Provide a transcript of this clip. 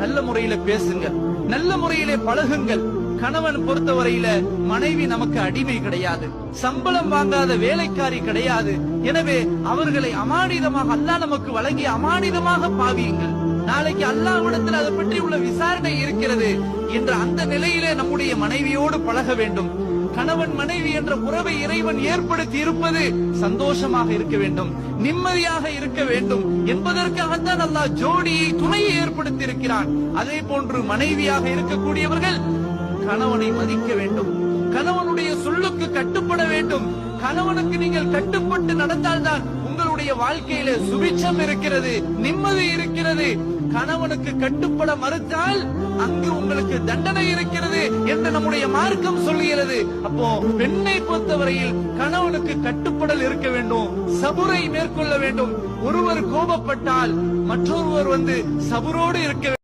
நல்ல முறையில பேசுங்கள், நல்ல முறையிலே பழகுங்கள். கணவன் பொறுத்தவரையில மனைவி நமக்கு அடிமை கிடையாது, சம்பளம் வாங்காத வேலைக்காரி கிடையாது. எனவே அவர்களை அமானிதமாக அல்லாஹ் நமக்கு வழங்கிய அமானிதமாக பாவியுங்கள். நாளைக்கு அல்லாஹ்விடத்தில் அதை பற்றி உள்ள விசாரணை இருக்கிறது என்ற அந்த நிலையிலே நம்முடைய மனைவியோடு பழக வேண்டும். கணவன் மனைவி என்ற உறவை இறைவன் ஏற்படுத்தி இருப்பது சந்தோஷமாக இருக்க வேண்டும், நிம்மதியாக இருக்க வேண்டும் என்பதற்காகத்தான் அல்லாஹ் ஜோடியை, துணையை ஏற்படுத்தி இருக்கிறான். அதே போன்று மனைவியாக இருக்கக்கூடியவர்கள் கணவனை மதிக்க வேண்டும், கணவனுடைய சொல்லுக்கு கட்டுப்பட வேண்டும். கணவனுக்கு நீங்கள் கட்டுப்பட்டு நடந்தால்தான் உங்களுடைய வாழ்க்கையில சுபிட்சம் இருக்கிறது, நிம்மதி இருக்கிறது. கணவனுக்கு கட்டுப்பட மறுத்தால் அங்கு உங்களுக்கு தண்டனை இருக்கிறது என்று நம்முடைய மார்க்கம் சொல்லுகிறது. அப்போ பெண்ணை பொறுத்தவரையில் கணவனுக்கு கட்டுப்படல் இருக்க வேண்டும், சபுரை மேற்கொள்ள வேண்டும். ஒருவர் கோபப்பட்டால் மற்றொருவர் சபுரோடு இருக்க வேண்டும்.